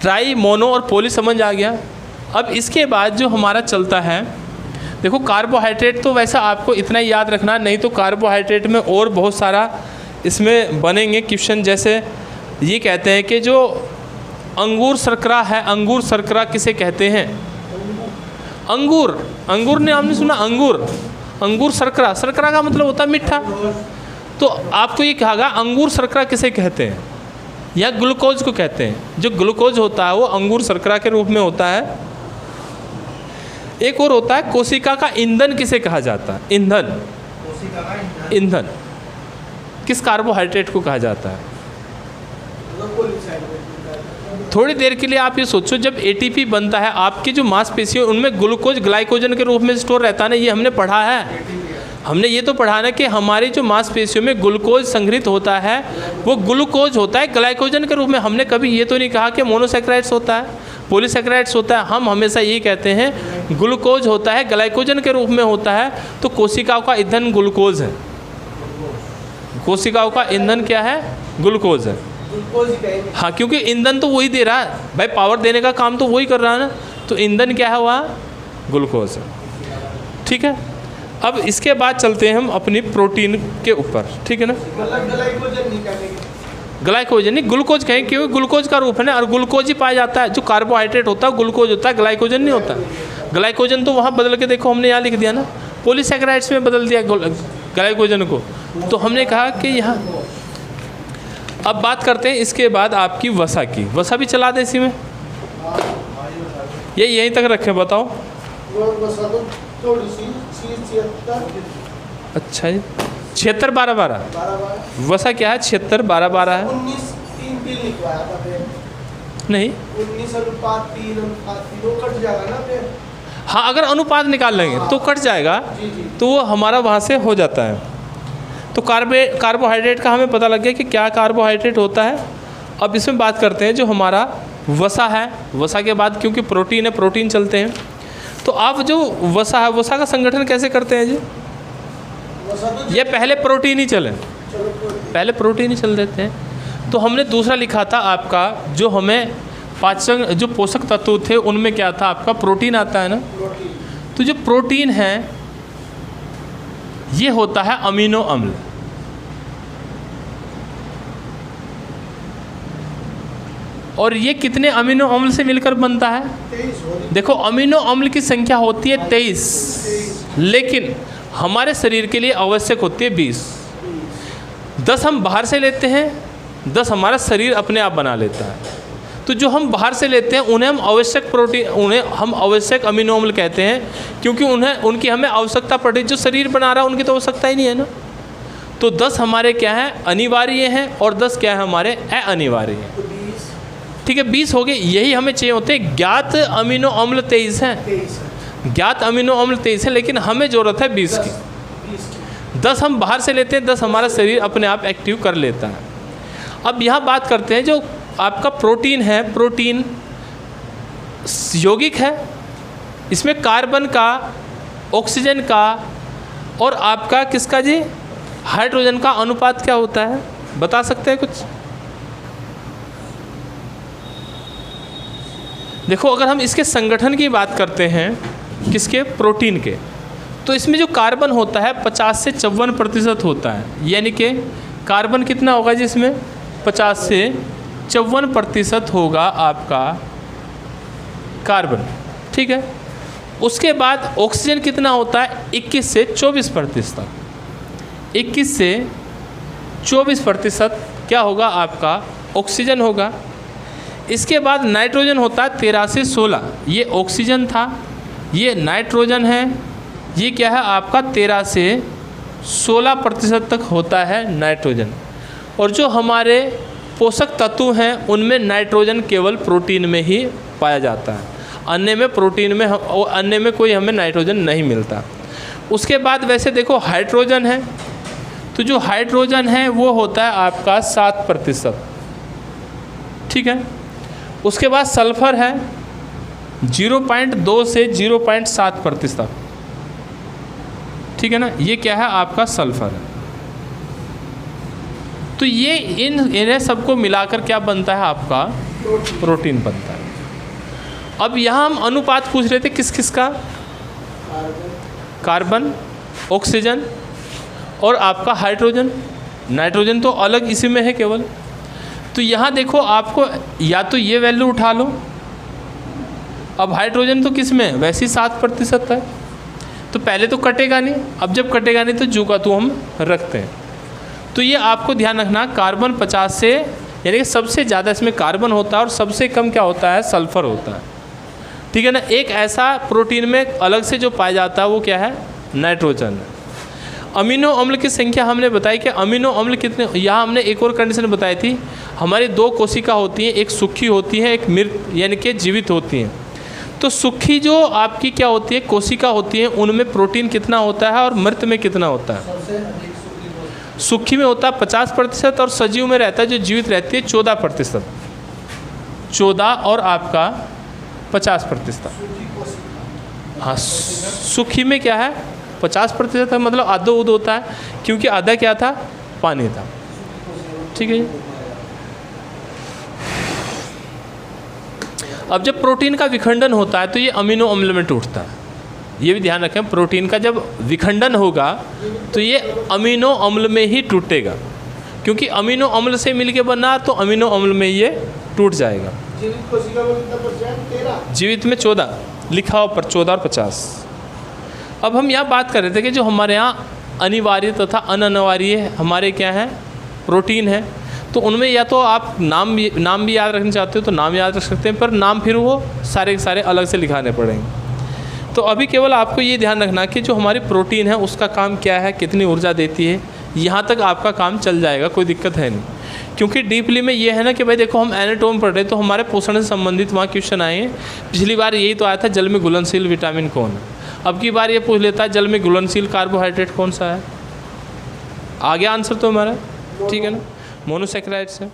A: ट्राई, मोनो और पॉली समझ आ गया। अब इसके बाद जो हमारा चलता है, देखो कार्बोहाइड्रेट तो वैसा आपको इतना ही याद रखना, नहीं तो कार्बोहाइड्रेट में और बहुत सारा इसमें बनेंगे क्वेश्चन। जैसे ये कहते हैं कि जो अंगूर शर्करा है, अंगूर शर्करा किसे कहते हैं, अंगूर, अंगूर ने आपने सुना, अंगूर, अंगूर शर्करा, शर्करा का मतलब होता है मीठा। तो आपको ये कहा गया अंगूर शर्करा किसे कहते हैं, या ग्लूकोज को कहते हैं। जो ग्लूकोज होता है वो अंगूर शर्करा के रूप में होता है। एक और होता है कोशिका का ईंधन किसे कहा जाता है, ईंधन,
B: कोशिका का ईंधन।
A: ईंधन किस कार्बोहाइड्रेट को कहा जाता है? थोड़ी देर के लिए आप ये सोचो, जब एटीपी बनता है आपकी जो मांसपेशियों उनमें ग्लूकोज ग्लाइकोजन के रूप में स्टोर रहता है ना, ये हमने पढ़ा है। हमने ये तो पढ़ा ना कि हमारी जो मांसपेशियों में ग्लूकोज संग्रहित होता है वो ग्लूकोज होता है ग्लाइकोजन के रूप में। हमने कभी ये तो नहीं कहा कि मोनोसैकेराइड्स होता है, पॉलीसैकेराइड्स होता है। हम हमेशा ये कहते हैं ग्लूकोज होता है, ग्लाइकोजन के रूप में होता है। तो कोशिकाओं का ईंधन ग्लूकोज है। कोशिकाओं का ईंधन क्या है? ग्लूकोज है। हाँ, क्योंकि ईंधन तो वही दे रहा है भाई, पावर देने का काम तो वही कर रहा है ना। तो ईंधन क्या है? वह ग्लूकोज है। ठीक है, अब इसके बाद चलते हैं हम अपनी प्रोटीन के ऊपर। ठीक है ना, ग्लाइकोजन नहीं, ग्लूकोज कहें, क्योंकि ग्लूकोज का रूप है ना, और ग्लूकोज ही पाया जाता है। जो कार्बोहाइड्रेट होता है ग्लूकोज होता है, ग्लाइकोजन नहीं होता। ग्लाइकोजन तो वहाँ बदल के देखो, हमने यहाँ लिख दिया ना, पॉलीसैकेराइड्स में बदल दिया ग्लाइकोजन को। तो हमने कहा कि यहाँ अब बात करते हैं इसके बाद आपकी वसा की। वसा भी चला दे इसी में, ये यहीं तक रखें, बताओ। अच्छा जी, 76 12 12 वसा क्या है? 76 12 12 है।
B: 19 3 3 लिखवाया था फिर।
A: नहीं,
B: 19 अनुपात 3 अनुपात 3 वो कट जाएगा ना फिर।
A: हाँ, अगर अनुपात निकाल लेंगे तो कट जाएगा,
B: जी जी।
A: तो वो हमारा वहाँ से हो जाता है। तो कार्बोहाइड्रेट का हमें पता लग गया कि क्या कार्बोहाइड्रेट होता है। अब इसमें बात करते हैं जो हमारा वसा है। वसा के बाद क्योंकि प्रोटीन है, प्रोटीन चलते हैं। तो आप जो वसा है, वसा का संगठन कैसे करते हैं जी? ये पहले प्रोटीन ही चले, पहले प्रोटीन ही चल देते हैं। तो हमने दूसरा लिखा था आपका, जो हमें पाचन जो पोषक तत्व थे उनमें क्या था आपका? प्रोटीन आता है ना। तो जो प्रोटीन है ये होता है अमीनो अम्ल। और ये कितने अमीनो अम्ल से मिलकर बनता है? देखो, अमीनो अम्ल की संख्या होती है 23, लेकिन हमारे शरीर के लिए आवश्यक होती है 20। 10 हम बाहर से लेते हैं, 10 हमारा शरीर अपने आप बना लेता है। तो जो हम बाहर से लेते हैं उन्हें हम आवश्यक प्रोटीन, उन्हें हम आवश्यक अमीनो अम्ल कहते हैं, क्योंकि उनकी हमें आवश्यकता पड़ी। जो शरीर बना रहा है उनकी तो आवश्यकता ही नहीं है ना। तो 10 हमारे क्या है? अनिवार्य हैं, और 10 क्या है? हमारे अनिवार्य हैं। ठीक है, 20 हो गए। यही हमें चाहिए होते हैं। ज्ञात अमीनो अम्ल 23 हैं, ज्ञात अमीनो अम्ल 23 है, लेकिन हमें ज़रूरत है 20 की। 10 हम बाहर से लेते हैं, 10 हमारा शरीर अपने आप एक्टिव कर लेता है। अब यहाँ बात करते हैं जो आपका प्रोटीन है। प्रोटीन यौगिक है, इसमें कार्बन का, ऑक्सीजन का और आपका किसका जी? हाइड्रोजन का अनुपात क्या होता है? बता सकते हैं कुछ? देखो, अगर हम इसके संगठन की बात करते हैं, किसके? प्रोटीन के, तो इसमें जो कार्बन होता है 50 से 54% होता है। यानी कि कार्बन कितना होगा जी इसमें? 50 से 54% होगा आपका कार्बन। ठीक है, उसके बाद ऑक्सीजन कितना होता है? 21 से 24%। 21 से 24% क्या होगा आपका? ऑक्सीजन होगा। इसके बाद नाइट्रोजन होता है 13 से 16। ये ऑक्सीजन था, ये नाइट्रोजन है, ये क्या है आपका? 13 से 16% तक होता है नाइट्रोजन। और जो हमारे पोषक तत्व हैं उनमें नाइट्रोजन केवल प्रोटीन में ही पाया जाता है, अन्य में प्रोटीन में अन्य में कोई हमें नाइट्रोजन नहीं मिलता। उसके बाद वैसे देखो हाइड्रोजन है, तो जो हाइड्रोजन है वो होता है आपका 7%। ठीक है, उसके बाद सल्फर है 0.2 से 0.7%। ठीक है ना, ये क्या है आपका? सल्फर है। तो ये इन्हें सबको मिलाकर क्या बनता है आपका? प्रोटीन बनता है। अब यहाँ हम अनुपात पूछ रहे थे किस किस का? कार्बन, ऑक्सीजन और आपका हाइड्रोजन। नाइट्रोजन तो अलग इसी में है केवल। तो यहाँ देखो, आपको या तो ये वैल्यू उठा लो। अब हाइड्रोजन तो किस में? वैसे ही 7% है, तो पहले तो कटेगा नहीं। अब जब कटेगा नहीं तो जू का तो हम रखते हैं। तो ये आपको ध्यान रखना, कार्बन 50 से, यानी कि सबसे ज़्यादा इसमें कार्बन होता है और सबसे कम क्या होता है? सल्फर होता है। ठीक है ना। एक ऐसा प्रोटीन में अलग से जो पाया जाता है वो क्या है? नाइट्रोजन है। अमीनो अम्ल की संख्या हमने बताई कि अमीनो अम्ल कितने, यहाँ हमने एक और कंडीशन बताई थी, हमारी दो कोशिका होती हैं, एक सूखी होती है, एक मृत यानी कि जीवित होती हैं। तो सूखी जो आपकी क्या होती है कोशिका होती है, उनमें प्रोटीन कितना होता है और मृत में कितना होता है?
B: सबसे अधिक सूखी कोशिका।
A: सूखी में होता है 50% और सजीव में रहता है जो जीवित रहती है 14%। 14 और आपका 50%।
B: सूखी कोशिका।
A: हाँ, सूखी में क्या है 50% है, मतलब आधा दूध होता है, क्योंकि आधा क्या था? पानी था। ठीक है। अब जब प्रोटीन का विखंडन होता है तो ये अमीनो अम्ल में टूटता है। ये भी ध्यान रखें, प्रोटीन का जब विखंडन होगा तो ये अमीनो अम्ल में ही टूटेगा, क्योंकि अमीनो अम्ल से मिलके बना तो अमीनो अम्ल में ये टूट जाएगा।
B: जीवित कोशिका में कितना परसेंट? 13।
A: जीवित में 14 लिखा हो पर 14 और 50। अब हम यहाँ बात कर रहे थे कि जो हमारे यहाँ अनिवार्य तथा अनिवार्य हमारे क्या हैं प्रोटीन है, तो उनमें या तो आप नाम भी याद रखना चाहते हो तो नाम याद रख सकते हैं, पर नाम फिर वो सारे के सारे अलग से लिखाने पड़ेंगे। तो अभी केवल आपको ये ध्यान रखना कि जो हमारी प्रोटीन है उसका काम क्या है, कितनी ऊर्जा देती है, यहाँ तक आपका काम चल जाएगा, कोई दिक्कत है नहीं। क्योंकि डीपली में ये है ना कि भाई देखो हम एनाटोम पढ़ रहे तो हमारे पोषण से संबंधित वहाँ क्वेश्चन आए हैं। पिछली बार यही तो आया था जल में घुलनशील विटामिन कौन है, अब की बार ये पूछ लेता है जल में घुलनशील कार्बोहाइड्रेट कौन सा है। आ गया आंसर तो हमारा, ठीक है ना, मोनोसैकेराइड्स है।